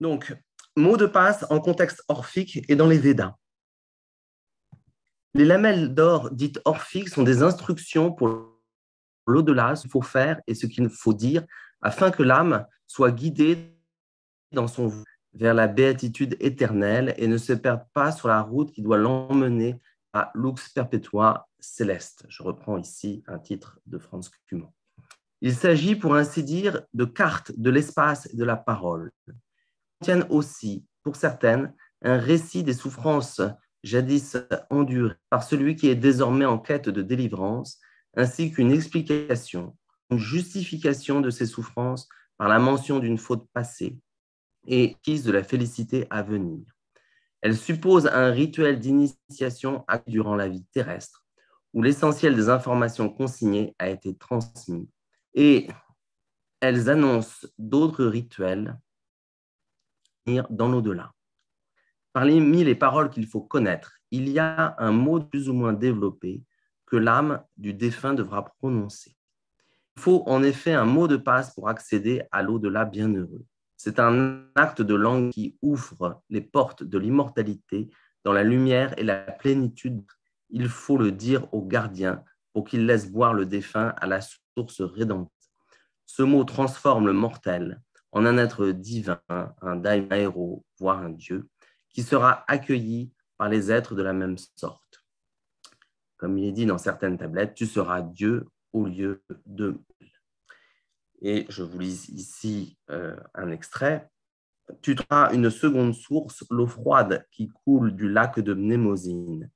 Donc, mot de passe en contexte orphique et dans les Védas. Les lamelles d'or dites orphiques sont des instructions pour l'au-delà, ce qu'il faut faire et ce qu'il faut dire, afin que l'âme soit guidée dans son vers la béatitude éternelle et ne se perde pas sur la route qui doit l'emmener à Lux Perpetua Céleste. Je reprends ici un titre de Franz Cumonn. Il s'agit, pour ainsi dire, de cartes de l'espace et de la parole. Ils contiennent aussi, pour certaines, un récit des souffrances jadis endurées par celui qui est désormais en quête de délivrance, ainsi qu'une explication, une justification de ces souffrances par la mention d'une faute passée et de la félicité à venir. Elle suppose un rituel d'initiation durant la vie terrestre, où l'essentiel des informations consignées a été transmis, et elles annoncent d'autres rituels dans l'au-delà. Parmi les paroles qu'il faut connaître, il y a un mot plus ou moins développé que l'âme du défunt devra prononcer. Il faut en effet un mot de passe pour accéder à l'au-delà bienheureux. C'est un acte de langue qui ouvre les portes de l'immortalité dans la lumière et la plénitude. Il faut le dire au gardien pour qu'il laisse boire le défunt à la source rédemptrice. Ce mot transforme le mortel en un être divin, un daimao, voire un dieu, qui sera accueilli par les êtres de la même sorte. Comme il est dit dans certaines tablettes, tu seras Dieu au lieu de... Et je vous lis ici un extrait. Tu trouveras une seconde source, l'eau froide qui coule du lac de Mnémosyne.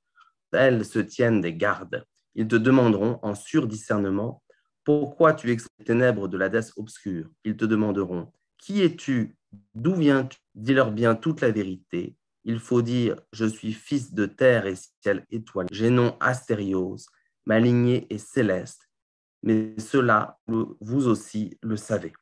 Elles se tiennent des gardes. Ils te demanderont en surdiscernement pourquoi tu extrais les ténèbres de l'Hadès obscur. Ils te demanderont qui es-tu, d'où viens-tu, dis-leur bien toute la vérité. Il faut dire je suis fils de terre et ciel étoilé. J'ai nom Astérios, ma lignée est céleste. Mais cela, vous aussi le savez.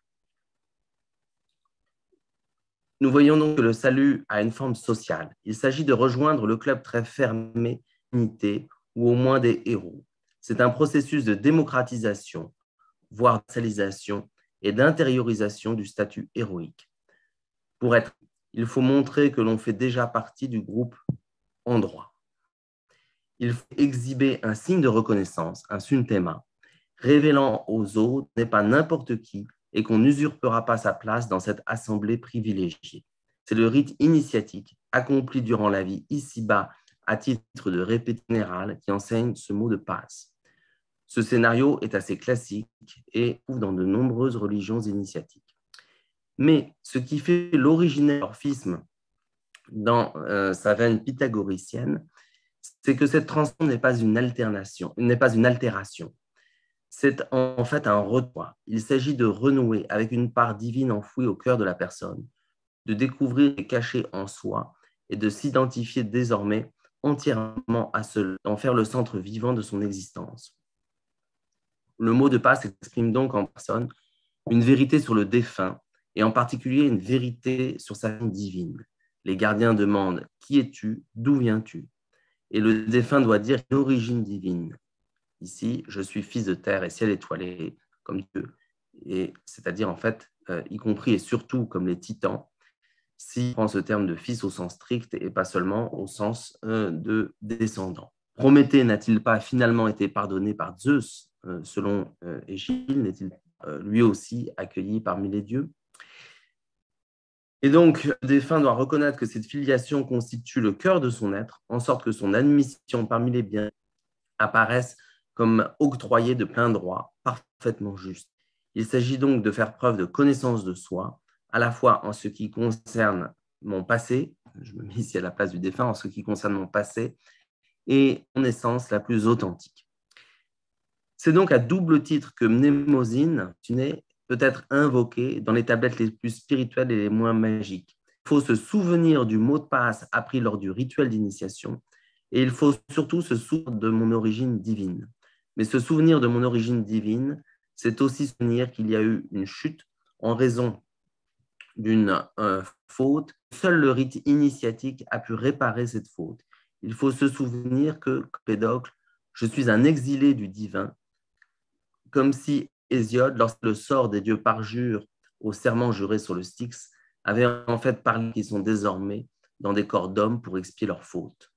Nous voyons donc que le salut a une forme sociale. Il s'agit de rejoindre le club très fermé, unité, ou au moins des héros. C'est un processus de démocratisation, voire de socialisation et d'intériorisation du statut héroïque. Pour être, il faut montrer que l'on fait déjà partie du groupe en droit. Il faut exhiber un signe de reconnaissance, un sunthema, révélant aux autres n'est pas n'importe qui et qu'on n'usurpera pas sa place dans cette assemblée privilégiée. C'est le rite initiatique accompli durant la vie ici-bas à titre de répétition générale qui enseigne ce mot de passe. Ce scénario est assez classique et trouve dans de nombreuses religions initiatiques. Mais ce qui fait l'originel orphisme dans sa veine pythagoricienne, c'est que cette transformation n'est pas une alternation, n'est pas une altération. C'est en fait un retour. Il s'agit de renouer avec une part divine enfouie au cœur de la personne, de découvrir et cacher en soi et de s'identifier désormais entièrement à cela, d'en faire le centre vivant de son existence. Le mot de passe exprime donc en personne une vérité sur le défunt et en particulier une vérité sur sa vie divine. Les gardiens demandent « Qui es-tu? D'où viens-tu » Et le défunt doit dire « L'origine divine ». Ici, je suis fils de terre et ciel étoilé, comme Dieu, et c'est-à-dire en fait, y compris et surtout comme les titans, si on prend ce terme de fils au sens strict et pas seulement au sens de descendant. Prométhée n'a-t-il pas finalement été pardonné par Zeus, selon Échille, n'est-il lui aussi accueilli parmi les dieux? Et donc, le défunt doit reconnaître que cette filiation constitue le cœur de son être, en sorte que son admission parmi les biens apparaisse comme octroyée de plein droit, parfaitement juste. Il s'agit donc de faire preuve de connaissance de soi, à la fois en ce qui concerne mon passé, je me mets ici à la place du défunt, en ce qui concerne mon passé, et mon essence la plus authentique. C'est donc à double titre que Mnémosyne peut être invoqué dans les tablettes les plus spirituelles et les moins magiques. Il faut se souvenir du mot de passe appris lors du rituel d'initiation et il faut surtout se souvenir de mon origine divine. Mais se souvenir de mon origine divine, c'est aussi se souvenir qu'il y a eu une chute en raison d'une faute. Seul le rite initiatique a pu réparer cette faute. Il faut se souvenir que, Pédocle, je suis un exilé du divin, comme si Hésiode, lorsque le sort des dieux parjure au serment juré sur le Styx, avaient en fait parlé qu'ils sont désormais dans des corps d'hommes pour expier leurs fautes.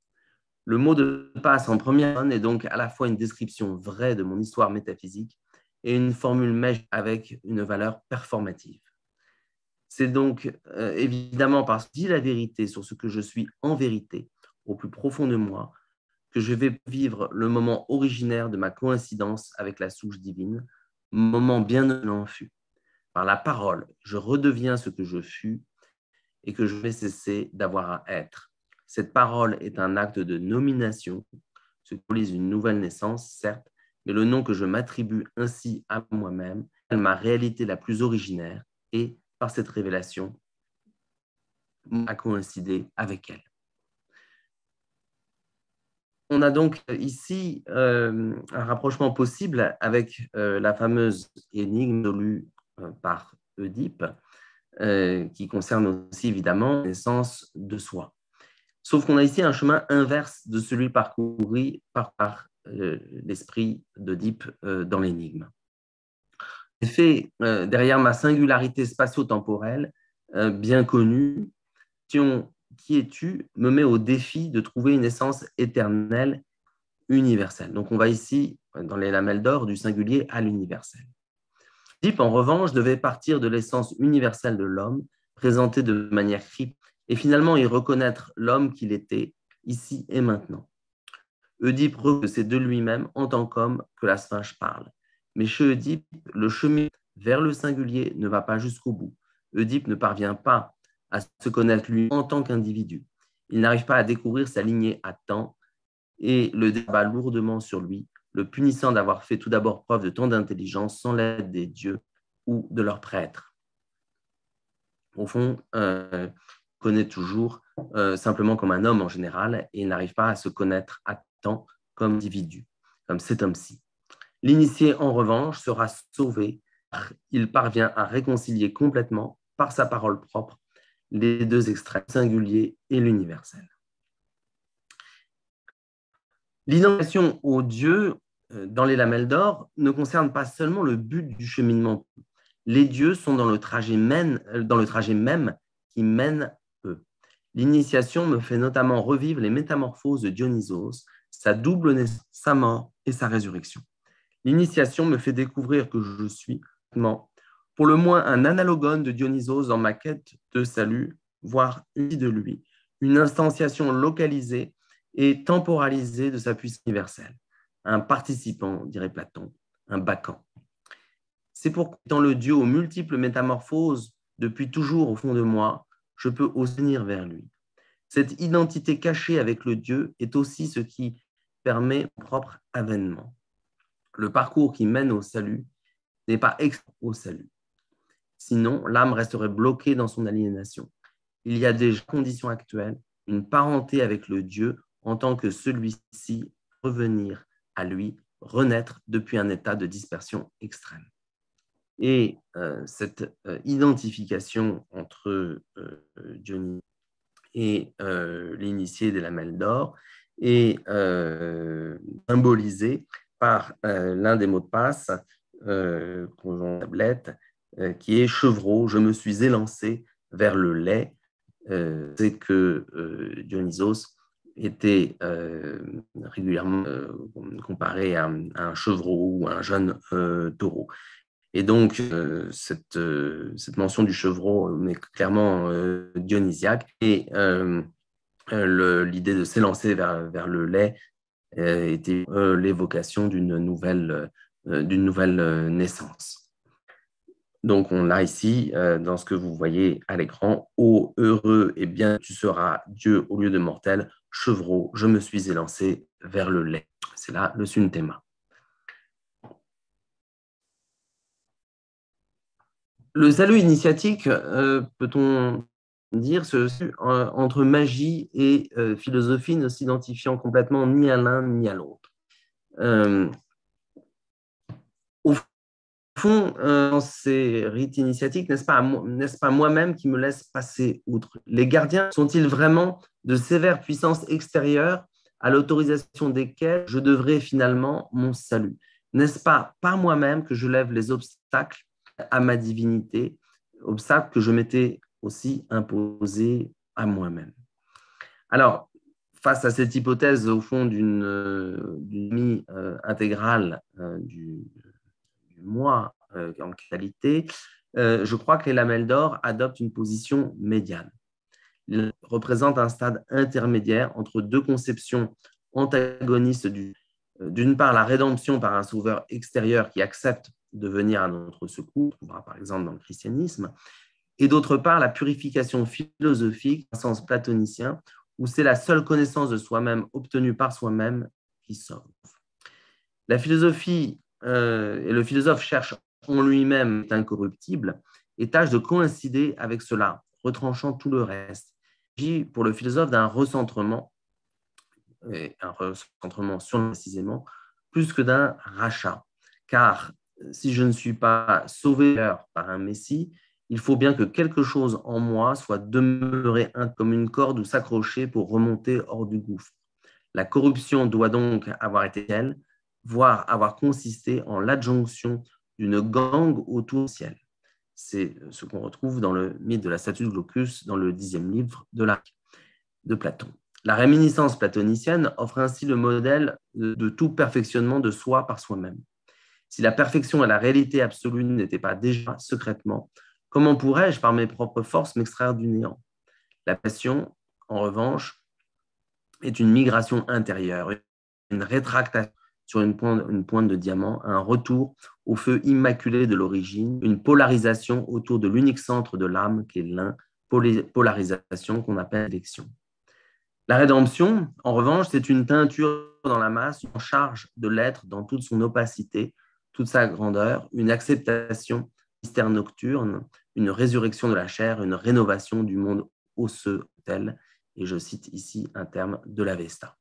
Le mot de passe en première personne est donc à la fois une description vraie de mon histoire métaphysique et une formule magique avec une valeur performative. C'est donc évidemment parce que je dis la vérité sur ce que je suis en vérité, au plus profond de moi, que je vais vivre le moment originaire de ma coïncidence avec la souche divine, moment bien en fut. Par la parole, je redeviens ce que je fus et que je vais cesser d'avoir à être. Cette parole est un acte de nomination, ce qui symbolise une nouvelle naissance, certes, mais le nom que je m'attribue ainsi à moi-même est ma réalité la plus originaire et, par cette révélation, a coïncidé avec elle. On a donc ici un rapprochement possible avec la fameuse énigme résolue par Oedipe, qui concerne aussi évidemment la naissance de soi. Sauf qu'on a ici un chemin inverse de celui parcouru par l'esprit d'Oedipe dans l'énigme. En effet, derrière ma singularité spatio-temporelle, bien connue, qui es-tu me met au défi de trouver une essence éternelle, universelle. Donc on va ici, dans les lamelles d'or, du singulier à l'universel. Oedipe, en revanche, devait partir de l'essence universelle de l'homme, présentée de manière cryptique, et finalement y reconnaître l'homme qu'il était, ici et maintenant. Oedipe reconnaît que c'est de lui-même, en tant qu'homme, que la Sphinge parle. Mais chez Oedipe, le chemin vers le singulier ne va pas jusqu'au bout. Oedipe ne parvient pas à se connaître lui en tant qu'individu. Il n'arrive pas à découvrir sa lignée à temps et le débat lourdement sur lui, le punissant d'avoir fait tout d'abord preuve de tant d'intelligence sans l'aide des dieux ou de leurs prêtres. Au fond, connaît toujours simplement comme un homme en général et n'arrive pas à se connaître à temps comme individu, comme cet homme-ci. L'initié, en revanche, sera sauvé. Il parvient à réconcilier complètement, par sa parole propre, les deux extrêmes, singulier et l'universel. L'initiation au Dieu dans les lamelles d'or ne concerne pas seulement le but du cheminement. Les dieux sont dans le trajet même qui mène eux. L'initiation me fait notamment revivre les métamorphoses de Dionysos, sa double naissance, sa mort et sa résurrection. L'initiation me fait découvrir que je suis, pour le moins, un analogone de Dionysos dans ma quête de salut, voire une de lui, une instantiation localisée et temporalisée de sa puissance universelle. Un participant, dirait Platon, un Bacchan. C'est pourquoi, étant le Dieu aux multiples métamorphoses depuis toujours au fond de moi, je peux aussi venir vers lui. Cette identité cachée avec le Dieu est aussi ce qui permet mon propre avènement. Le parcours qui mène au salut n'est pas extrait au salut. Sinon, l'âme resterait bloquée dans son aliénation. Il y a des conditions actuelles, une parenté avec le Dieu en tant que celui-ci revenir à lui, renaître depuis un état de dispersion extrême. Et cette identification entre Dionysos et l'initié des lamelles d'or est symbolisée par l'un des mots de passe qu'on a en tablette, qui est chevreau, je me suis élancé vers le lait. C'est que Dionysos était régulièrement comparé à un chevreau ou à un jeune taureau. Et donc, cette mention du chevreau est clairement dionysiaque. Et l'idée de s'élancer vers le lait était l'évocation d'une nouvelle naissance. Donc, on l'a ici dans ce que vous voyez à l'écran. Ô heureux et bien, tu seras Dieu au lieu de mortel, chevreau, je me suis élancé vers le lait. C'est là le suntema. Le salut initiatique, peut-on dire, entre magie et philosophie, ne s'identifiant complètement ni à l'un ni à l'autre. Au fond, dans ces rites initiatiques, n'est-ce pas moi-même qui me laisse passer outre? Les gardiens sont-ils vraiment de sévères puissances extérieures à l'autorisation desquelles je devrais finalement mon salut? N'est-ce pas par moi-même que je lève les obstacles à ma divinité, obstacles que je m'étais aussi imposée à moi-même. Alors, face à cette hypothèse, au fond, d'une intégrale du moi en qualité, je crois que les lamelles d'or adoptent une position médiane. Ils représentent un stade intermédiaire entre deux conceptions antagonistes d'une part, la rédemption par un sauveur extérieur qui accepte de venir à notre secours, on trouvera par exemple dans le christianisme, et d'autre part, la purification philosophique, au sens platonicien, où c'est la seule connaissance de soi-même obtenue par soi-même qui sauve. La philosophie et le philosophe cherche en lui-même incorruptible et tâche de coïncider avec cela, retranchant tout le reste. Il s'agit pour le philosophe d'un recentrement, et un recentrement sur précisément, plus que d'un rachat. Car si je ne suis pas sauvé par un Messie, il faut bien que quelque chose en moi soit demeuré comme une corde ou s'accrocher pour remonter hors du gouffre. La corruption doit donc avoir été telle, voire avoir consisté en l'adjonction d'une gangue autour du ciel. C'est ce qu'on retrouve dans le mythe de la statue de Glaucus, dans le 10e livre de Platon. La réminiscence platonicienne offre ainsi le modèle de tout perfectionnement de soi par soi-même. Si la perfection et la réalité absolue n'étaient pas déjà secrètement, comment pourrais-je, par mes propres forces, m'extraire du néant? La passion, en revanche, est une migration intérieure, une rétractation sur une pointe de diamant, un retour au feu immaculé de l'origine, une polarisation autour de l'unique centre de l'âme qui est l'un, polarisation qu'on appelle l'élection. La rédemption, en revanche, c'est une teinture dans la masse, en charge de l'être dans toute son opacité, toute sa grandeur, une acceptation mystère nocturne, une résurrection de la chair, une rénovation du monde osseux tel, et je cite ici un terme de l'Avesta.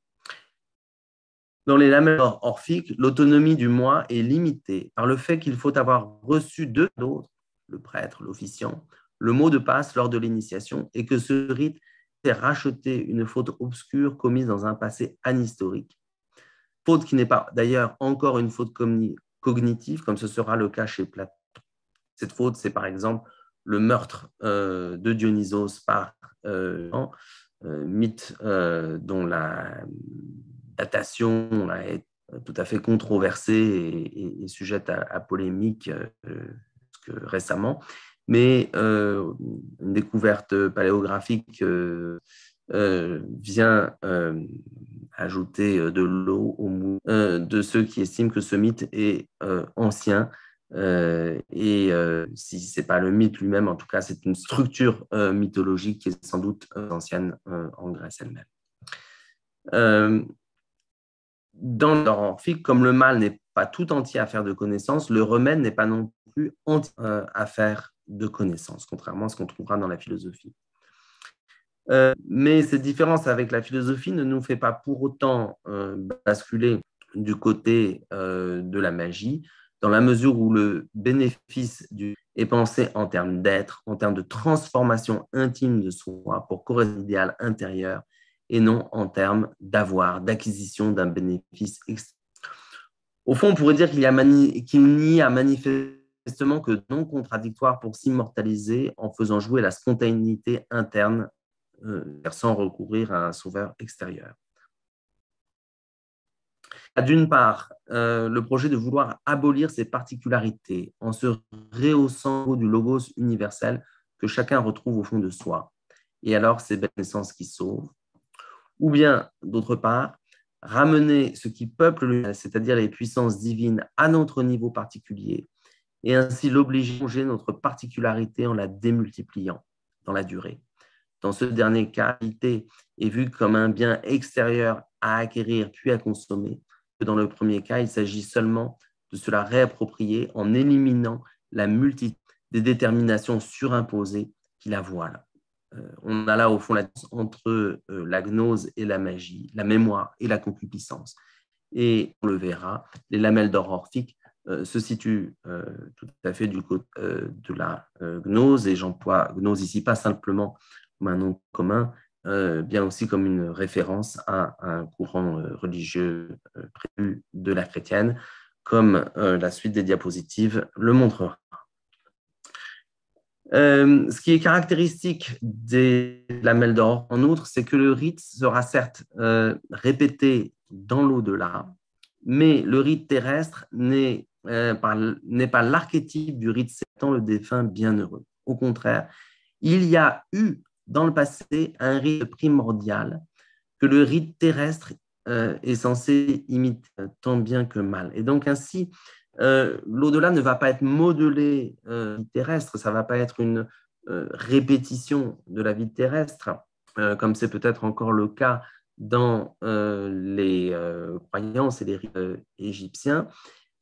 Dans les lamelles orphiques, l'autonomie du moi est limitée par le fait qu'il faut avoir reçu de d'autres, le prêtre, l'officiant, le mot de passe lors de l'initiation, et que ce rite c'est racheter une faute obscure commise dans un passé anhistorique. Faute qui n'est pas d'ailleurs encore une faute cognitive, comme ce sera le cas chez Platon. Cette faute, c'est par exemple le meurtre de Dionysos par mythe dont la datation est tout à fait controversée et sujette à polémique récemment. Mais une découverte paléographique vient ajouter de l'eau au moulin de ceux qui estiment que ce mythe est ancien. Si ce n'est pas le mythe lui-même, en tout cas, c'est une structure mythologique qui est sans doute ancienne en Grèce elle-même. Dans l'ordre orphique, comme le mal n'est pas tout entier affaire de connaissance, le remède n'est pas non plus entier affaire de connaissance, contrairement à ce qu'on trouvera dans la philosophie. Mais cette différence avec la philosophie ne nous fait pas pour autant basculer du côté de la magie, dans la mesure où le bénéfice est pensé en termes d'être, en termes de transformation intime de soi pour correspondre à l'idéal intérieur et non en termes d'avoir, d'acquisition d'un bénéfice extérieur. Au fond, on pourrait dire qu'il n'y a manifestement que non contradictoire pour s'immortaliser en faisant jouer la spontanéité interne sans recourir à un sauveur extérieur. D'une part, le projet de vouloir abolir ces particularités en se rehaussant du logos universel que chacun retrouve au fond de soi. Et alors, c'est belle naissance qui sauve. Ou bien, d'autre part, ramener ce qui peuple l'univers, c'est-à-dire les puissances divines, à notre niveau particulier, et ainsi l'obliger à changer notre particularité en la démultipliant dans la durée. Dans ce dernier cas, l'identité est vue comme un bien extérieur à acquérir puis à consommer. Dans le premier cas, il s'agit seulement de se la réapproprier en éliminant la multitude des déterminations surimposées qui la voilent. On a là au fond la différence entre la gnose et la magie, la mémoire et la concupiscence. Et on le verra, les lamelles d'or orphiques se situent tout à fait du côté de la gnose, et j'emploie gnose ici pas simplement comme un nom commun, bien aussi comme une référence à un courant religieux prévu de la chrétienne, comme la suite des diapositives le montrera. Ce qui est caractéristique des lamelles d'or, en outre, c'est que le rite sera certes répété dans l'au-delà, mais le rite terrestre n'est pas l'archétype du rite célestant le défunt bienheureux. Au contraire, il y a eu dans le passé un rite primordial que le rite terrestre est censé imiter tant bien que mal. Et donc ainsi, l'au-delà ne va pas être modelé terrestre, ça ne va pas être une répétition de la vie terrestre, comme c'est peut-être encore le cas dans les croyances et les rites égyptiens.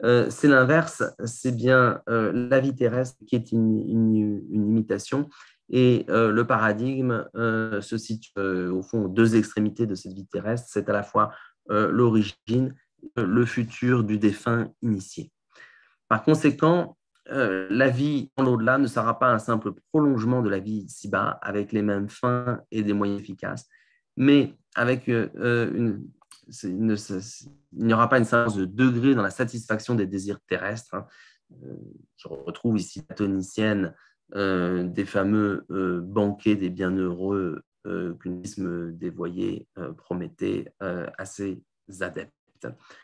C'est l'inverse, c'est bien la vie terrestre qui est une imitation et le paradigme se situe au fond aux deux extrémités de cette vie terrestre, c'est à la fois l'origine, le futur du défunt initié. Par conséquent, la vie dans l'au-delà ne sera pas un simple prolongement de la vie ici-bas avec les mêmes fins et des moyens efficaces, mais avec il n'y aura pas une séance de degrés dans la satisfaction des désirs terrestres. Je retrouve ici la tonicienne des fameux banquets des bienheureux qu'une dévoyé promettait à ses adeptes.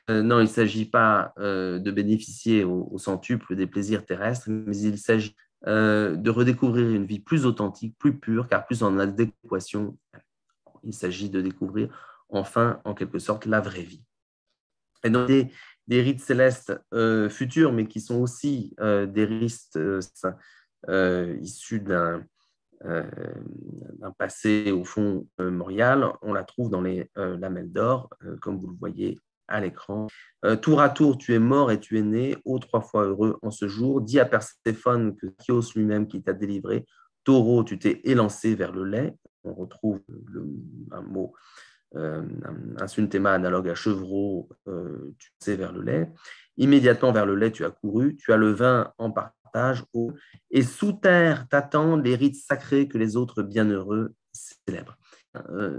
Non, il ne s'agit pas de bénéficier au centuple des plaisirs terrestres, mais il s'agit de redécouvrir une vie plus authentique, plus pure, car plus en adéquation. Il s'agit de découvrir enfin, en quelque sorte, la vraie vie. Et donc, des rites célestes futurs, mais qui sont aussi des rites issus d'un passé, au fond, mémorial. On la trouve dans les lamelles d'or, comme vous le voyez à l'écran. Tour à tour, tu es mort et tu es né, ô trois fois heureux en ce jour. Dis à Perséphone que Chios lui-même qui t'a délivré. Taureau, tu t'es élancé vers le lait. On retrouve un mot, un synthéma analogue à chevreau, tu sais, vers le lait. Immédiatement vers le lait, tu as couru. Tu as le vin en partage. Et sous terre t'attendent les rites sacrés que les autres bienheureux célèbrent.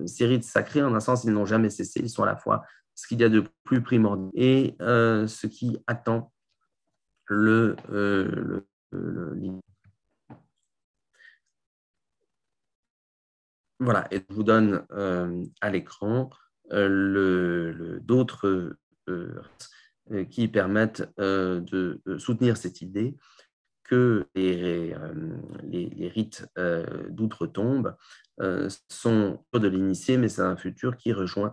Ces rites sacrés, en un sens, ils n'ont jamais cessé. Ils sont à la fois ce qu'il y a de plus primordial et ce qui attend le voilà, et je vous donne à l'écran d'autres qui permettent de soutenir cette idée que les rites d'outre-tombe sont de l'initié, mais c'est un futur qui rejoint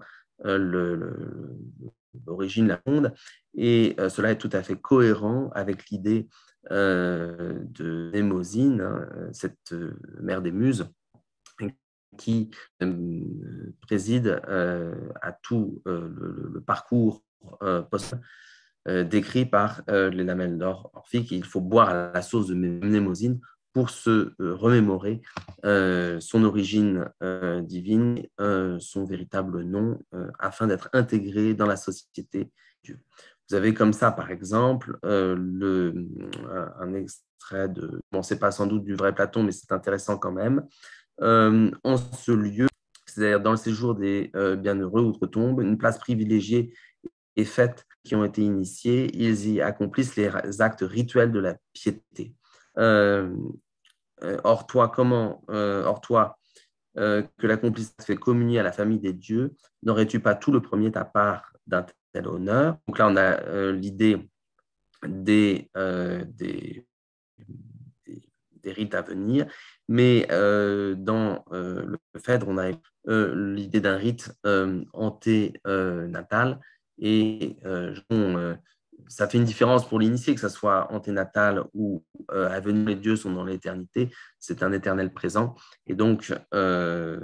l'origine, la monde, et cela est tout à fait cohérent avec l'idée de Mnémosyne, hein, cette mère des Muses, qui préside à tout le parcours post décrit par les lamelles d'or orphiques. Il faut boire à la source de Mnémosyne pour se remémorer son origine divine, son véritable nom, afin d'être intégré dans la société de Dieu. Vous avez comme ça, par exemple, un extrait de, bon, c'est pas sans doute du vrai Platon, mais c'est intéressant quand même. En ce lieu, c'est-à-dire dans le séjour des bienheureux outre-tombe, une place privilégiée est faite qui ont été initiés, ils y accomplissent les actes rituels de la piété. Or toi, que l'accomplissement fait communier à la famille des dieux, n'aurais-tu pas tout le premier ta part d'un tel honneur? Donc là, on a l'idée des rites à venir, mais dans le Phèdre, on a l'idée d'un rite anténatal, et ça fait une différence pour l'initié, que ce soit anténatal ou à venir. Les dieux sont dans l'éternité, c'est un éternel présent, et donc les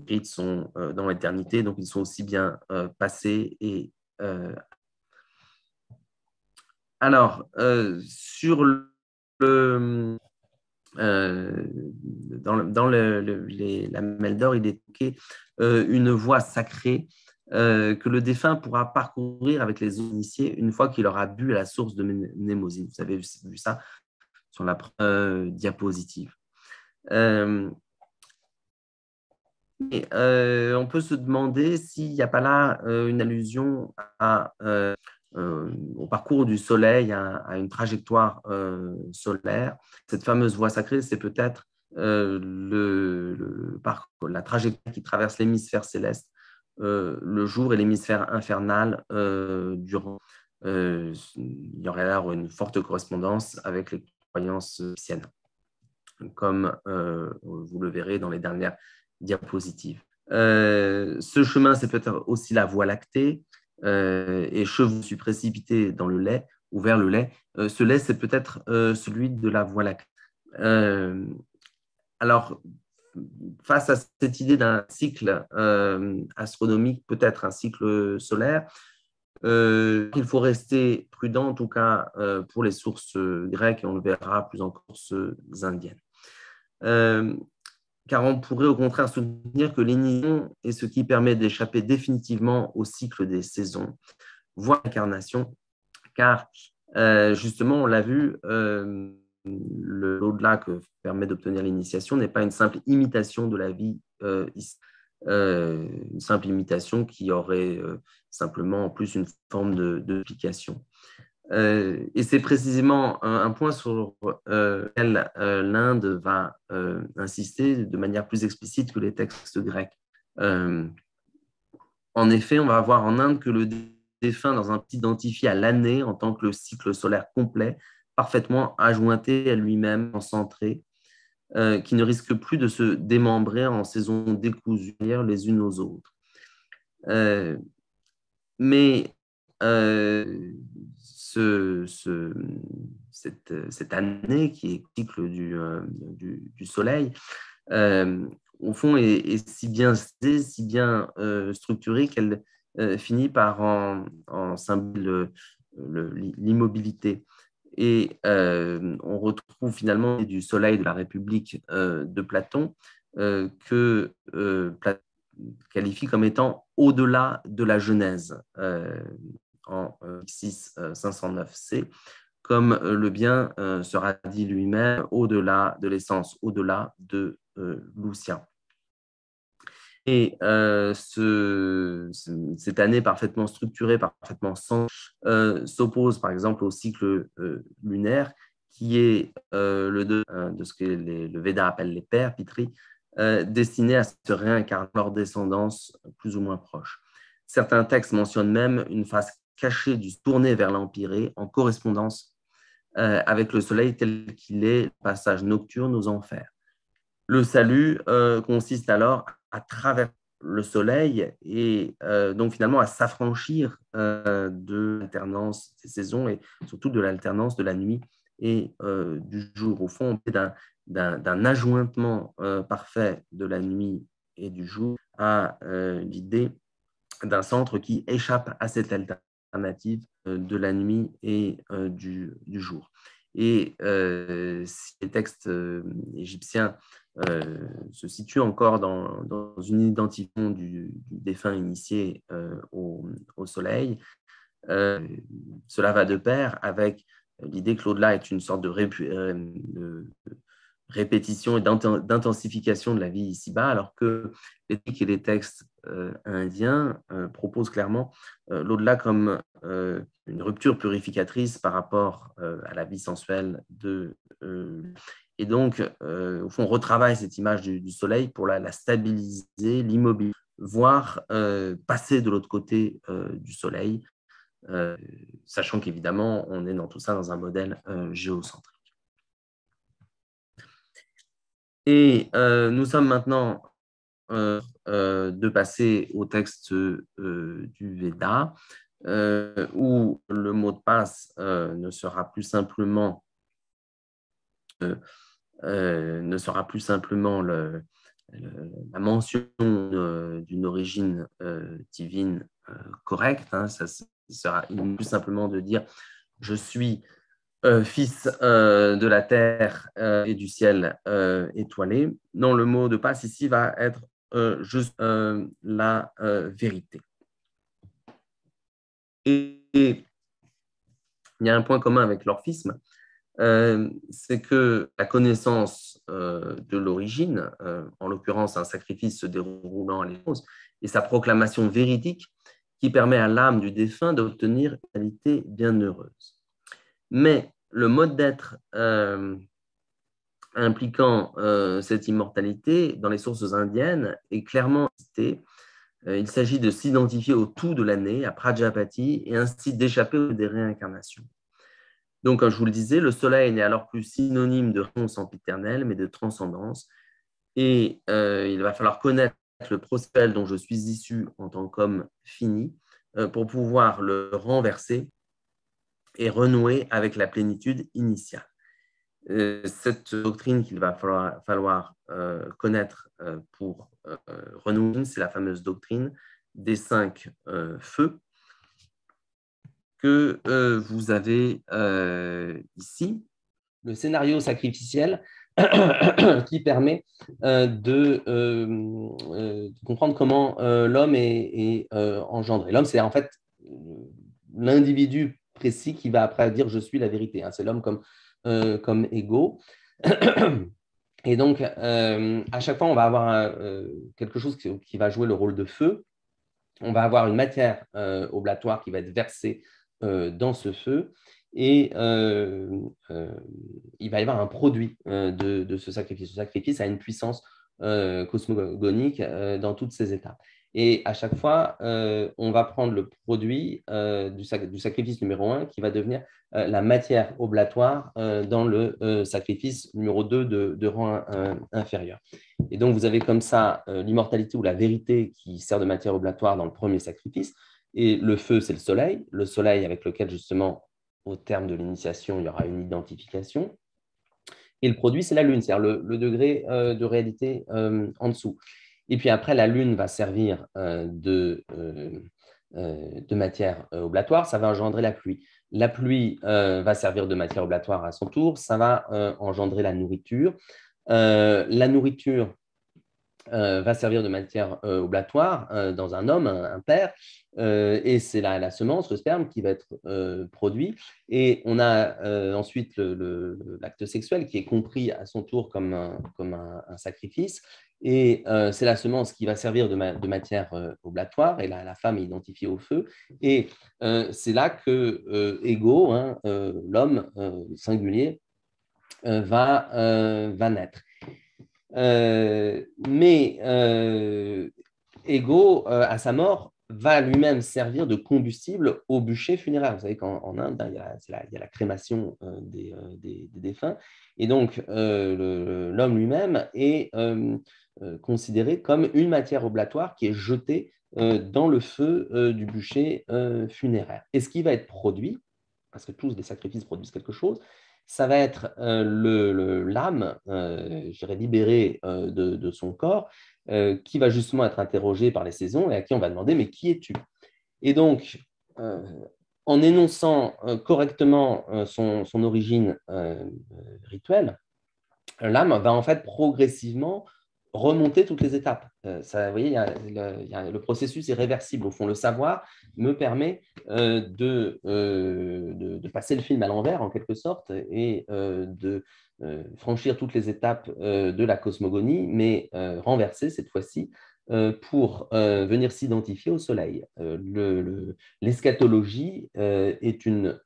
rites sont dans l'éternité, donc ils sont aussi bien passés et alors, sur le, dans la lamelle d'or, il est évoqué une voie sacrée que le défunt pourra parcourir avec les initiés une fois qu'il aura bu à la source de Mnémosyne. Vous avez vu ça sur la diapositive. On peut se demander s'il n'y a pas là une allusion à au parcours du Soleil, à une trajectoire solaire. Cette fameuse voie sacrée, c'est peut-être la trajectoire qui traverse l'hémisphère céleste le jour et l'hémisphère infernal durant. Il y aurait alors une forte correspondance avec les croyances siennes, comme vous le verrez dans les dernières diapositives. Ce chemin, c'est peut-être aussi la Voie lactée, et je me suis précipité dans le lait ou vers le lait. Ce lait, c'est peut-être celui de la Voie lactée. Alors, face à cette idée d'un cycle astronomique, peut-être un cycle solaire, il faut rester prudent, en tout cas pour les sources grecques, et on le verra plus en sources indiennes. Car on pourrait au contraire soutenir que l'initiation est ce qui permet d'échapper définitivement au cycle des saisons, voire l'incarnation, car justement, on l'a vu, l'au-delà que permet d'obtenir l'initiation n'est pas une simple imitation de la vie ici. Une simple imitation qui aurait simplement en plus une forme d'application. Et c'est précisément un point sur lequel l'Inde va insister de manière plus explicite que les textes grecs. En effet, on va voir en Inde que le défunt dans un petit identifié à l'année en tant que le cycle solaire complet, parfaitement adjointé à lui-même, concentré, qui ne risque plus de se démembrer en saisons décousues les unes aux autres. Mais cette année qui est le cycle du Soleil, au fond, est si bien structurée qu'elle finit par en symbole l'immobilité. Et on retrouve finalement du Soleil de la République de Platon que Platon qualifie comme étant au-delà de la Genèse en 509c, comme le bien sera dit lui-même, au-delà de l'essence, au-delà de Lucien. Et cette année parfaitement structurée, parfaitement sans, s'oppose par exemple au cycle lunaire, qui est de ce que le Veda appelle les pères, Pitri, destinés à se réincarner leur descendance plus ou moins proche. Certains textes mentionnent même une face cachée du tourné vers l'empyrée en correspondance avec le soleil tel qu'il est, le passage nocturne aux enfers. Le salut consiste alors à traverser le soleil et donc finalement à s'affranchir de l'alternance des saisons et surtout de l'alternance de la nuit et du jour. Au fond, on est d'un adjointement parfait de la nuit et du jour à l'idée d'un centre qui échappe à cette alternative de la nuit et du jour. Et si les textes égyptiens se situent encore dans une identification du défunt initié au soleil, cela va de pair avec l'idée que l'au-delà est une sorte de répétition et d'intensification de la vie ici-bas, alors que l'éthique et les textes indiens proposent clairement l'au-delà comme une rupture purificatrice par rapport à la vie sensuelle et donc, au fond, on retravaille cette image du soleil pour la stabiliser, l'immobiliser, voire passer de l'autre côté du soleil, sachant qu'évidemment, on est dans tout ça dans un modèle géocentrique. Et nous sommes maintenant de passer au texte du Veda, où le mot de passe ne sera plus simplement la mention d'une origine divine correcte. Hein, ça sera plus simplement de dire « je suis fils de la terre et du ciel étoilé ». Non, le mot de passe ici va être juste la vérité. Et il y a un point commun avec l'orphisme, c'est que la connaissance de l'origine, en l'occurrence un sacrifice se déroulant à l'épouse, et sa proclamation véridique, qui permet à l'âme du défunt d'obtenir une qualité bienheureuse. Mais le mode d'être impliquant cette immortalité dans les sources indiennes est clairement cité. Il s'agit de s'identifier au tout de l'année, à Prajapati, et ainsi d'échapper des réincarnations. Donc, comme je vous le disais, le soleil n'est alors plus synonyme de réponse sempiternelle, mais de transcendance. Et il va falloir connaître le procès dont je suis issu en tant qu'homme fini pour pouvoir le renverser et renouer avec la plénitude initiale. Cette doctrine qu'il va falloir connaître pour renouer, c'est la fameuse doctrine des 5 feux que vous avez ici. Le scénario sacrificiel qui permet de comprendre comment l'homme est engendré. L'homme, c'est en fait l'individu précis qui va après dire « je suis la vérité ». C'est l'homme comme ego. Et donc, à chaque fois, on va avoir quelque chose qui va jouer le rôle de feu. On va avoir une matière oblatoire qui va être versée dans ce feu. Et il va y avoir un produit de ce sacrifice. Ce sacrifice a une puissance cosmogonique dans toutes ses étapes. Et à chaque fois, on va prendre le produit du sacrifice numéro 1 qui va devenir la matière oblatoire dans le sacrifice numéro 2 de rang inférieur. Et donc, vous avez comme ça l'immortalité ou la vérité qui sert de matière oblatoire dans le premier sacrifice. Et le feu, c'est le soleil avec lequel, justement, au terme de l'initiation, il y aura une identification. Et le produit, c'est la lune, c'est-à-dire le degré de réalité en dessous. Et puis après, la lune va servir de matière oblatoire, ça va engendrer la pluie. La pluie va servir de matière oblatoire à son tour, ça va engendrer la nourriture. La nourriture va servir de matière oblatoire dans un homme, un père, et c'est la semence, le sperme, qui va être produit. Et on a ensuite l'acte sexuel qui est compris à son tour comme un sacrifice. Et c'est la semence qui va servir de matière oblatoire, et la femme est identifiée au feu. Et c'est là que Ego, l'homme singulier, va naître. Mais Ego, à sa mort, va lui-même servir de combustible au bûcher funéraire. Vous savez qu'en Inde, il y a la crémation des défunts. Et donc, l'homme lui-même est considéré comme une matière oblatoire qui est jetée dans le feu du bûcher funéraire. Et ce qui va être produit, parce que tous les sacrifices produisent quelque chose, ça va être l'âme, je dirais, libérée de son corps, qui va justement être interrogée par les saisons et à qui on va demander « mais qui es-tu » Et donc, en énonçant correctement son origine rituelle, l'âme va en fait progressivement remonter toutes les étapes. Vous voyez, le processus est réversible. Au fond, le savoir me permet de passer le film à l'envers, en quelque sorte, et de franchir toutes les étapes de la cosmogonie, mais renverser cette fois-ci pour venir s'identifier au soleil. L'eschatologie est une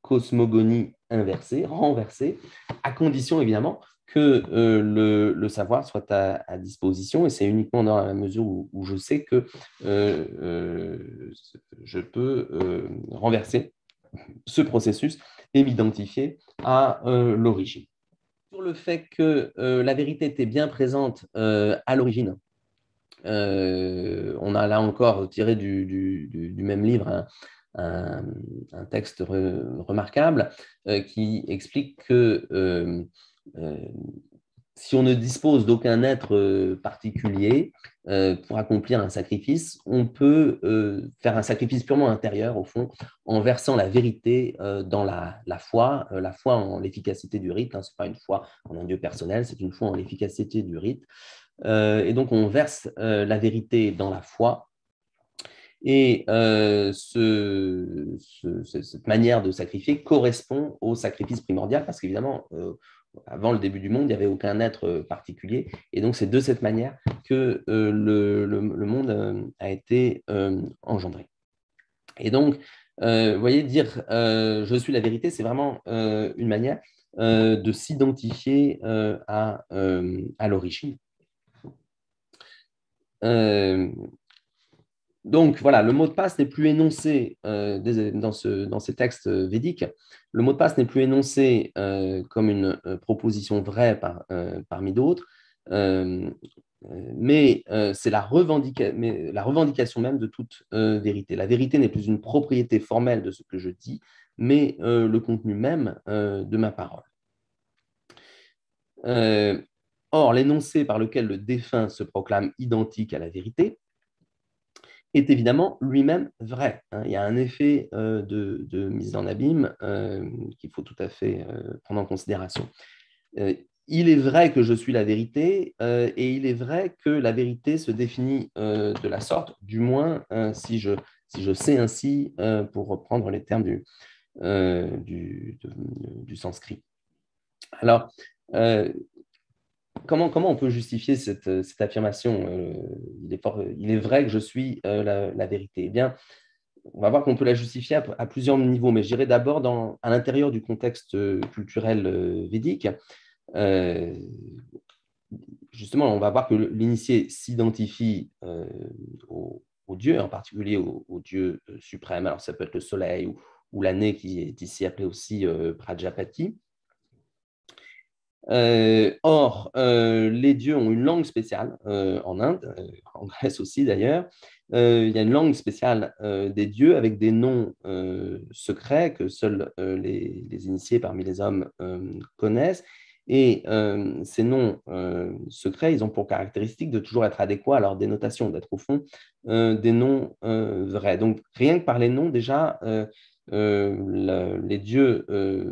cosmogonie inversée, renversée, à condition évidemment que le savoir soit à disposition, et c'est uniquement dans la mesure où je sais que je peux renverser ce processus et m'identifier à l'origine. Sur le fait que la vérité était bien présente à l'origine, on a là encore tiré du même livre un texte remarquable qui explique que si on ne dispose d'aucun être particulier pour accomplir un sacrifice, on peut faire un sacrifice purement intérieur, au fond, en versant la vérité dans la foi en l'efficacité du rite. Ce n'est pas une foi en un Dieu personnel, c'est une foi en l'efficacité du rite. Et donc, on verse la vérité dans la foi. Et cette manière de sacrifier correspond au sacrifice primordial, parce qu'évidemment, avant le début du monde, il n'y avait aucun être particulier. Et donc, c'est de cette manière que le monde a été engendré. Et donc, vous voyez, dire je suis la vérité, c'est vraiment une manière de s'identifier à l'origine. Donc voilà, le mot de passe n'est plus énoncé dans ces textes védiques. Le mot de passe n'est plus énoncé comme une proposition vraie parmi d'autres, mais c'est la revendication même de toute vérité. La vérité n'est plus une propriété formelle de ce que je dis, mais le contenu même de ma parole. Or, l'énoncé par lequel le défunt se proclame identique à la vérité est évidemment lui-même vrai. Il y a un effet de mise en abîme qu'il faut tout à fait prendre en considération. Il est vrai que je suis la vérité et il est vrai que la vérité se définit de la sorte, du moins si je sais ainsi, pour reprendre les termes du sanskrit. Alors, comment on peut justifier cette affirmation il est vrai que je suis la vérité. Eh bien, on va voir qu'on peut la justifier à plusieurs niveaux, mais je dirais d'abord à l'intérieur du contexte culturel védique. Justement, on va voir que l'initié s'identifie au Dieu, en particulier au Dieu suprême. Alors, ça peut être le soleil ou l'année qui est ici appelée aussi Prajapati. Or, les dieux ont une langue spéciale en Inde, en Grèce aussi d'ailleurs. Il y a une langue spéciale des dieux avec des noms secrets que seuls les initiés parmi les hommes connaissent. Et ces noms secrets, ils ont pour caractéristique de toujours être adéquats à leur dénotation, d'être au fond des noms vrais. Donc, rien que par les noms, déjà, les dieux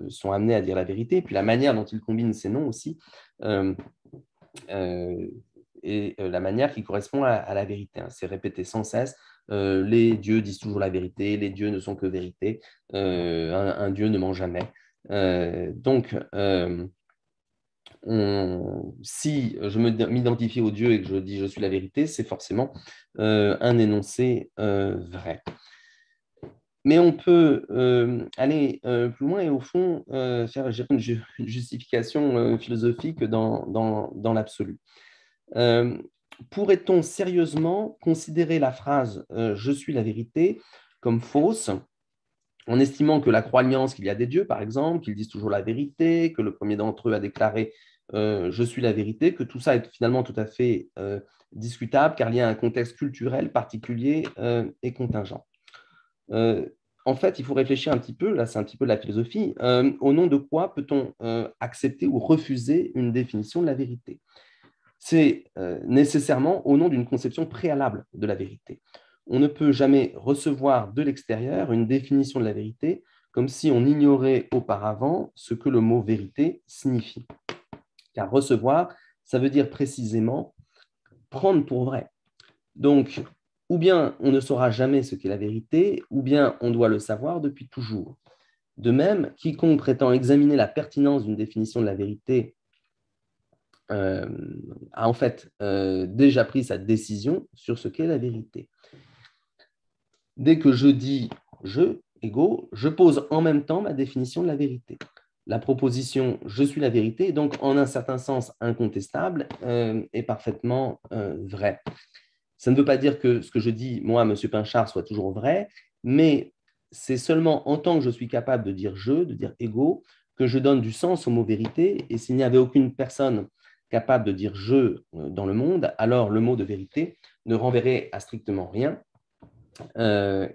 sont amenés à dire la vérité, et puis la manière dont ils combinent ces noms aussi est la manière qui correspond à la vérité. C'est répété sans cesse. Les dieux disent toujours la vérité, les dieux ne sont que vérité, un dieu ne ment jamais. Donc, si je m'identifie au Dieu et que je dis je suis la vérité, c'est forcément un énoncé vrai. Mais on peut aller plus loin et au fond faire une justification philosophique dans l'absolu. Pourrait-on sérieusement considérer la phrase je suis la vérité comme fausse en estimant que la croyance qu'il y a des dieux, par exemple, qu'ils disent toujours la vérité, que le premier d'entre eux a déclaré je suis la vérité, que tout ça est finalement tout à fait discutable car il y a un contexte culturel particulier et contingent. En fait, il faut réfléchir un petit peu, là c'est un petit peu de la philosophie, au nom de quoi peut-on accepter ou refuser une définition de la vérité? C'est nécessairement au nom d'une conception préalable de la vérité. On ne peut jamais recevoir de l'extérieur une définition de la vérité comme si on ignorait auparavant ce que le mot vérité signifie. Car recevoir, ça veut dire précisément prendre pour vrai. Donc, ou bien on ne saura jamais ce qu'est la vérité, ou bien on doit le savoir depuis toujours. De même, quiconque prétend examiner la pertinence d'une définition de la vérité a en fait déjà pris sa décision sur ce qu'est la vérité. Dès que je dis je, égaux, je pose en même temps ma définition de la vérité. La proposition je suis la vérité est donc en un certain sens incontestable et parfaitement vraie. Ça ne veut pas dire que ce que je dis, moi, M. Pinchard, soit toujours vrai, mais c'est seulement en tant que je suis capable de dire je, de dire égaux, que je donne du sens au mot vérité. Et s'il n'y avait aucune personne capable de dire je dans le monde, alors le mot de vérité ne renverrait à strictement rien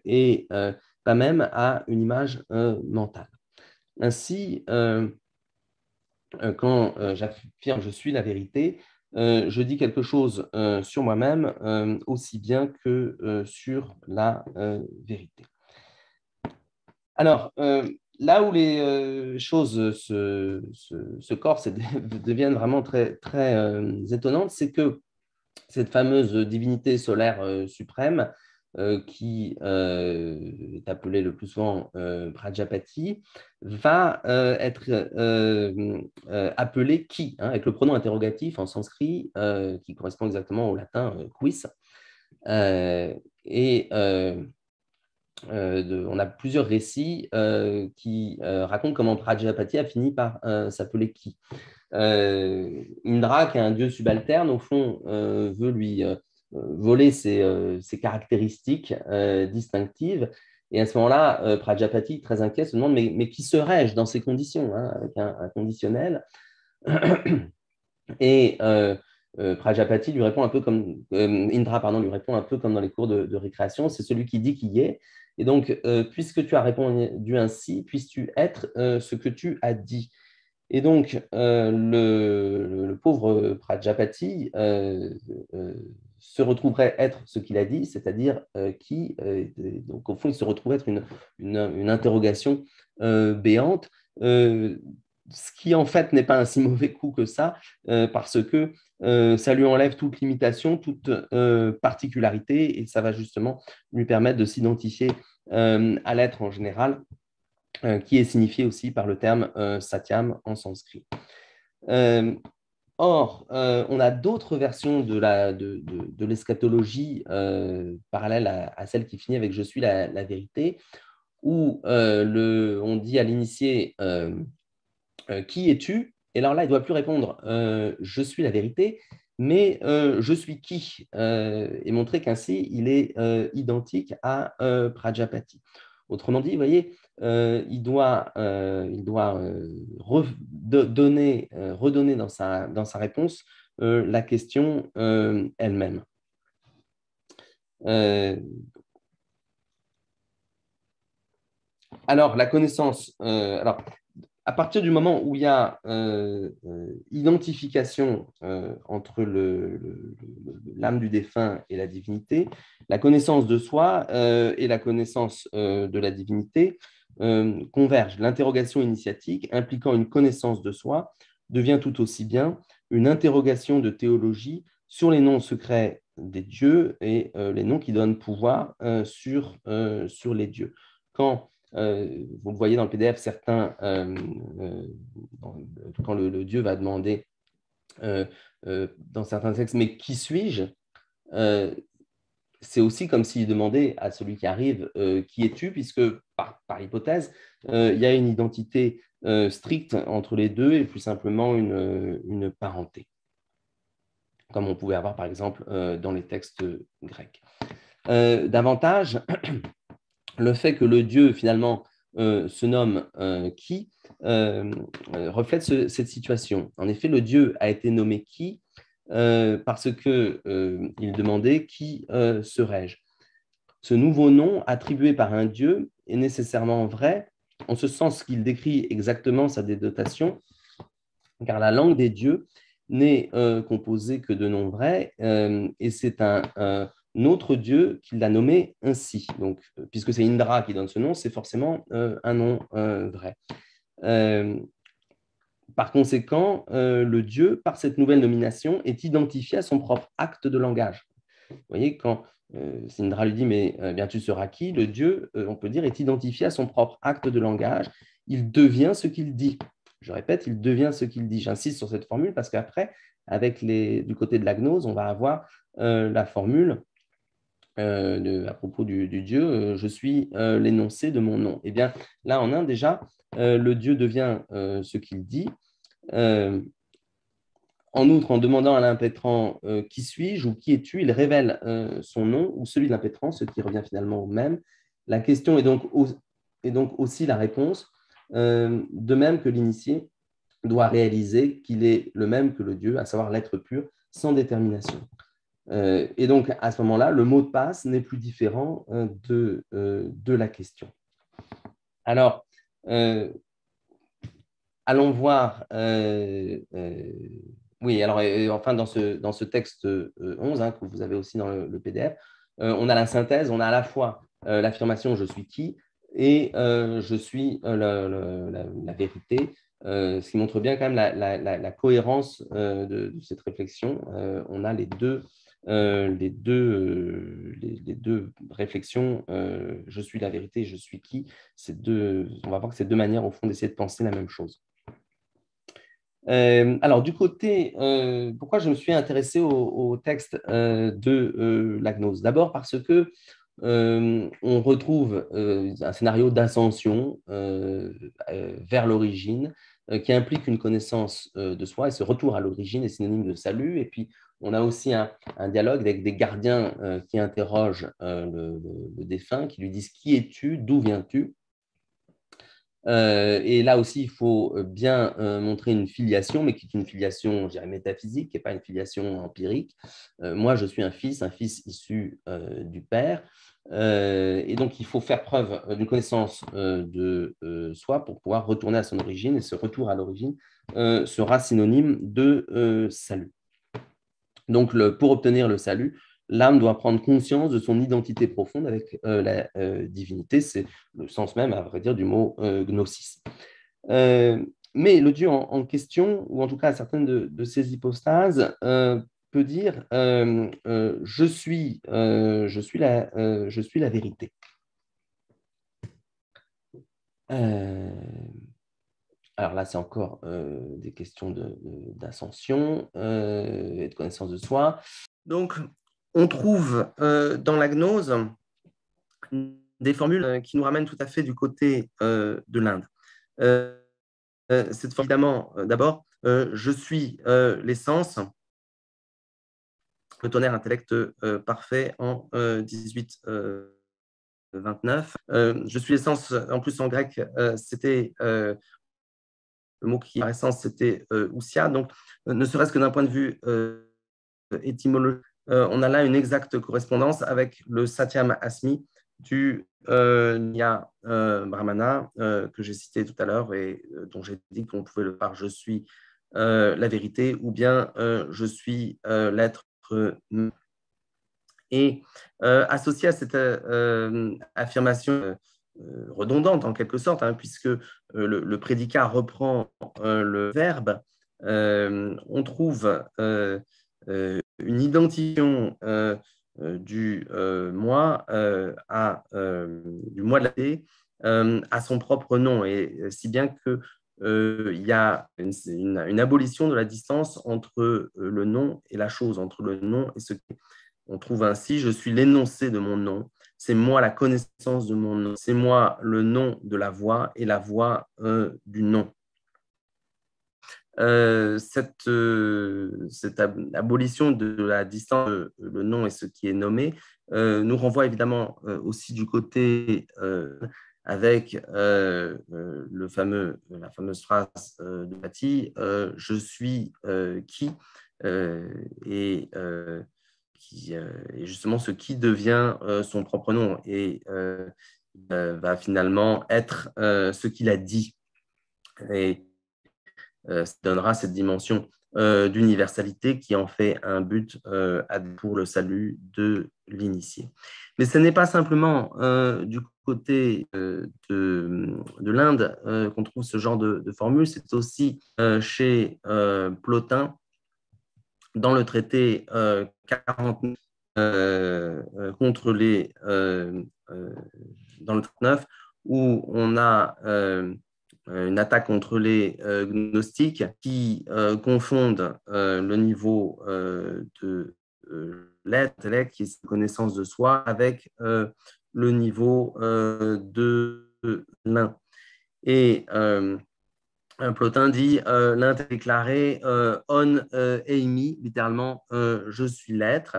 et pas même à une image mentale. Ainsi, quand j'affirme je suis la vérité, je dis quelque chose sur moi-même aussi bien que sur la vérité. Alors, là où les choses se corsent et deviennent vraiment très, très étonnantes, c'est que cette fameuse divinité solaire suprême qui est appelé le plus souvent Prajapati, va être appelé qui, hein, avec le pronom interrogatif en sanskrit qui correspond exactement au latin quis. Et on a plusieurs récits qui racontent comment Prajapati a fini par s'appeler qui. Indra, qui est un dieu subalterne, au fond, veut lui voler ses caractéristiques distinctives. Et à ce moment-là, Prajapati, très inquiet, se demande mais qui serais-je dans ces conditions, hein, avec un conditionnel. Et Prajapati lui répond un peu comme Indra, pardon, lui répond un peu comme dans les cours de récréation, c'est celui qui dit qui est. Et donc, puisque tu as répondu ainsi, puisses-tu être ce que tu as dit. Et donc, le pauvre Prajapati se retrouverait être ce qu'il a dit, c'est-à-dire qui. Donc, au fond, il se retrouve être une interrogation béante, ce qui en fait n'est pas un si mauvais coup que ça, parce que ça lui enlève toute limitation, toute particularité, et ça va justement lui permettre de s'identifier à l'être en général, qui est signifié aussi par le terme satyam en sanskrit. Or, on a d'autres versions de l'eschatologie parallèles à celle qui finit avec « je suis la vérité », où on dit à l'initié qui es-tu? Et alors là, il ne doit plus répondre je suis la vérité, mais je suis qui? Et montrer qu'ainsi, il est identique à Prajapati. Autrement dit, vous voyez, il doit redonner dans sa réponse la question elle-même. Alors, la connaissance. Alors, à partir du moment où il y a identification entre l'âme du défunt et la divinité, la connaissance de soi et la connaissance de la divinité convergent. L'interrogation initiatique impliquant une connaissance de soi devient tout aussi bien une interrogation de théologie sur les noms secrets des dieux et les noms qui donnent pouvoir sur les dieux. Quand vous le voyez dans le PDF, certains, quand le Dieu va demander dans certains textes, mais qui suis-je? C'est aussi comme s'il demandait à celui qui arrive, qui es-tu? Puisque par hypothèse, il y a une identité stricte entre les deux et plus simplement une parenté, comme on pouvait avoir par exemple dans les textes grecs. Davantage, le fait que le Dieu, finalement, se nomme qui reflète cette situation. En effet, le Dieu a été nommé qui parce qu'il demandait qui serais-je. Ce nouveau nom attribué par un Dieu est nécessairement vrai, en ce sens qu'il décrit exactement sa dénotation, car la langue des dieux n'est composée que de noms vrais, et c'est un autre dieu qui l'a nommé ainsi. Donc, puisque c'est Indra qui donne ce nom, c'est forcément un nom vrai. Par conséquent, le dieu, par cette nouvelle nomination, est identifié à son propre acte de langage. Vous voyez, quand Indra lui dit « mais bien tu seras qui ?» Le dieu, on peut dire, est identifié à son propre acte de langage. Il devient ce qu'il dit. Je répète, il devient ce qu'il dit. J'insiste sur cette formule parce qu'après, du côté de la gnose, on va avoir la formule à propos du Dieu, je suis l'énoncé de mon nom. Eh bien, là, en Inde, déjà, le Dieu devient ce qu'il dit. En outre, en demandant à l'impétrant qui suis-je ou qui es-tu, il révèle son nom ou celui de l'impétrant, ce qui revient finalement au même. La question est donc aussi la réponse, de même que l'initié doit réaliser qu'il est le même que le Dieu, à savoir l'être pur, sans détermination. Et donc, à ce moment-là, le mot de passe n'est plus différent de la question. Alors, allons voir... oui, alors, enfin, dans ce texte 11, hein, que vous avez aussi dans le PDF, on a la synthèse, on a à la fois l'affirmation « je suis qui » et « je suis la vérité », ce qui montre bien quand même la cohérence de cette réflexion. On a les deux les deux réflexions, je suis la vérité, je suis qui, on va voir que c'est deux manières au fond d'essayer de penser la même chose. Alors, du côté, pourquoi je me suis intéressé au texte de la gnose? D'abord parce que on retrouve un scénario d'ascension vers l'origine qui implique une connaissance de soi, et ce retour à l'origine est synonyme de salut. Et puis, on a aussi un dialogue avec des gardiens qui interrogent le défunt, qui lui disent qui es-tu, d'où viens-tu? Et là aussi, il faut bien montrer une filiation, mais qui est une filiation, je dirais, métaphysique, qui n'est pas une filiation empirique. Moi, je suis un fils issu du Père. Et donc, il faut faire preuve d'une connaissance de soi pour pouvoir retourner à son origine. Et ce retour à l'origine sera synonyme de salut. Donc, pour obtenir le salut, l'âme doit prendre conscience de son identité profonde avec la divinité. C'est le sens même, à vrai dire, du mot gnosis. Mais le Dieu en question, ou en tout cas certaines de ses hypostases, peut dire je suis la vérité. Alors là, c'est encore des questions d'ascension et de connaissance de soi. Donc, on trouve dans la gnose des formules qui nous ramènent tout à fait du côté de l'Inde. Cette formule, évidemment, d'abord, je suis l'essence, le tonnerre intellect parfait en 1829. Je suis l'essence, en plus en grec, c'était le mot qui par essence, c'était ousia. Donc, ne serait-ce que d'un point de vue étymologique, on a là une exacte correspondance avec le Satyam Asmi du Nya Brahmana que j'ai cité tout à l'heure et dont j'ai dit qu'on pouvait le par je suis la vérité ou bien je suis l'être. Et associé à cette affirmation redondante en quelque sorte, hein, puisque le prédicat reprend le verbe, on trouve une identification du moi du moi de la vie à son propre nom, et si bien que il y a une abolition de la distance entre le nom et la chose, entre le nom et ce qui est. On trouve ainsi, je suis l'énoncé de mon nom, c'est moi la connaissance de mon nom, c'est moi le nom de la voix et la voix du nom. Cette abolition de la distance, le nom et ce qui est nommé, nous renvoie évidemment aussi du côté avec la fameuse phrase de Patti, je suis qui et justement ce qui devient son propre nom et va finalement être ce qu'il a dit. Et ça donnera cette dimension d'universalité qui en fait un but pour le salut de l'initié. Mais ce n'est pas simplement du côté de l'Inde qu'on trouve ce genre de formule, c'est aussi chez Plotin dans le traité 49 contre les dans le 39 où on a une attaque contre les gnostiques qui confondent le niveau de l'être, qui est connaissance de soi, avec le niveau de l'un. Et Plotin dit l'un est déclaré on eimi, littéralement je suis l'être.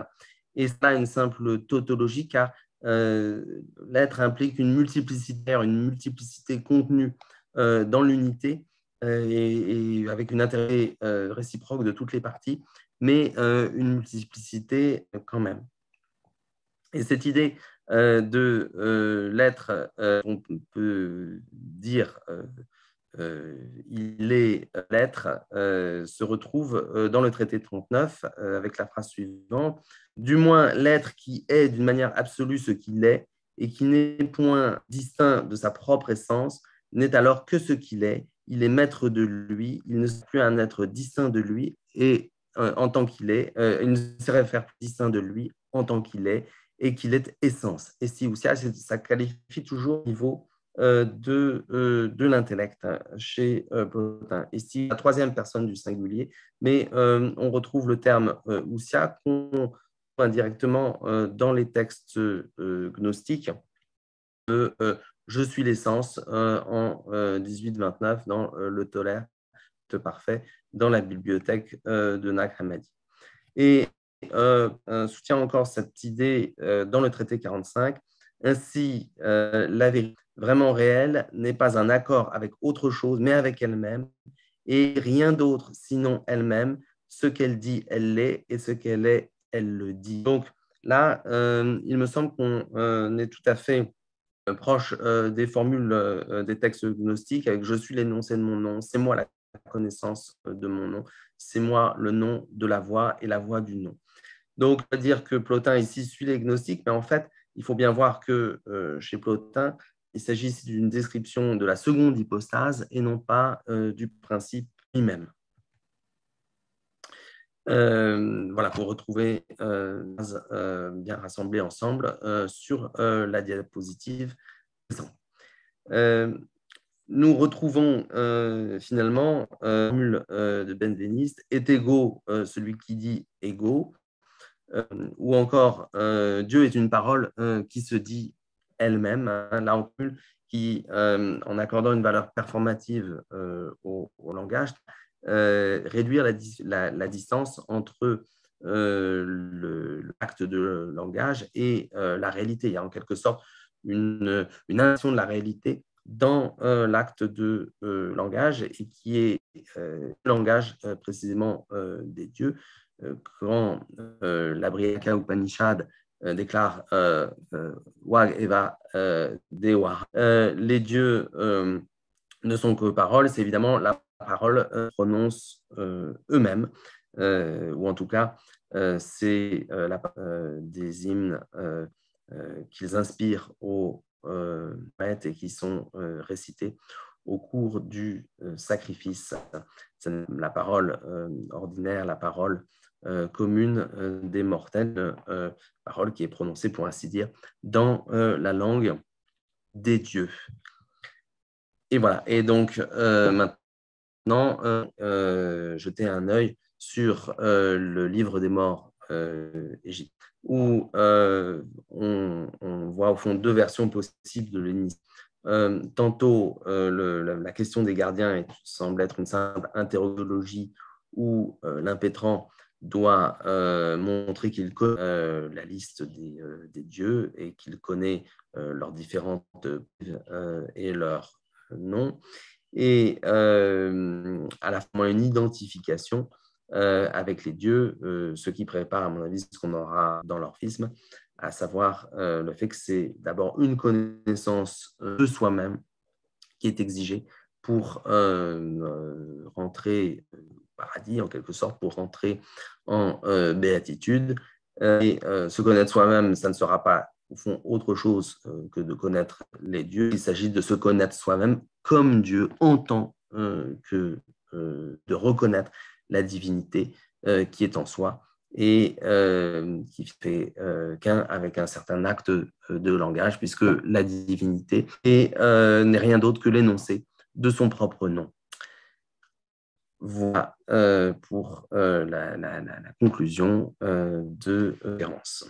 Et c'est pas une simple tautologie car l'être implique une multiplicité contenue dans l'unité et avec une intérêt réciproque de toutes les parties, mais une multiplicité quand même. Et cette idée de l'être, on peut dire il est l'être, se retrouve dans le traité 39 avec la phrase suivante. Du moins, l'être qui est d'une manière absolue ce qu'il est et qui n'est point distinct de sa propre essence, n'est alors que ce qu'il est. Il est maître de lui, il ne est plus un être distinct de lui et en tant qu'il est, il ne saurait faire plus distinct de lui en tant qu'il est, et qu'il est essence. Et si Ousia, ça qualifie toujours au niveau de l'intellect chez Plotin. Ici, la troisième personne du singulier, mais on retrouve le terme Ousia qu'on indirectement dans les textes gnostiques de je suis l'essence en 1829 dans le Tolaire parfait dans la bibliothèque de Nag Hammadi. Et soutient encore cette idée dans le traité 45. Ainsi, la vérité vraiment réelle n'est pas un accord avec autre chose, mais avec elle-même, et rien d'autre sinon elle-même. Ce qu'elle dit, elle l'est, et ce qu'elle est, elle le dit. Donc là, il me semble qu'on est tout à fait proche des formules des textes gnostiques avec je suis l'énoncé de mon nom, c'est moi la connaissance de mon nom, c'est moi le nom de la voix et la voix du nom. Donc, on va dire que Plotin ici suit les gnostiques, mais en fait, il faut bien voir que chez Plotin, il s'agit ici d'une description de la seconde hypostase et non pas du principe lui-même. Voilà, pour retrouver bien rassemblés ensemble sur la diapositive. Nous retrouvons finalement la formule de Benveniste, est égaux celui qui dit égaux, ou encore Dieu est une parole qui se dit elle-même, hein, la formule qui, en accordant une valeur performative au langage, réduire la distance entre l'acte de langage et la réalité. Il y a en quelque sorte une inversion de la réalité dans l'acte de langage et qui est le langage précisément des dieux. Quand la Brihaka Upanishad déclare Wag Eva Dewa, les dieux ne sont que paroles, c'est évidemment la parole prononce eux-mêmes, ou en tout cas, c'est des hymnes qu'ils inspirent aux maîtres et qui sont récités au cours du sacrifice. C'est la parole ordinaire, la parole commune des mortels, parole qui est prononcée, pour ainsi dire, dans la langue des dieux. Et voilà, et donc maintenant, jeter un œil sur le livre des morts égyptien, où on voit au fond deux versions possibles de l'initiation. Tantôt, la question des gardiens semble être une simple interrogologie où l'impétrant doit montrer qu'il connaît la liste des dieux et qu'il connaît leurs différentes et leurs noms, et à la fois une identification avec les dieux, ce qui prépare, à mon avis, ce qu'on aura dans l'orphisme, à savoir le fait que c'est d'abord une connaissance de soi-même qui est exigée pour rentrer au paradis, en quelque sorte, pour rentrer en béatitude. Et se connaître soi-même, ça ne sera pas, au fond, autre chose que de connaître les dieux. Il s'agit de se connaître soi-même comme Dieu, en tant que de reconnaître la divinité qui est en soi et qui fait qu'un avec un certain acte de langage, puisque la divinité n'est rien d'autre que l'énoncé de son propre nom. Voilà pour la conclusion de Terence.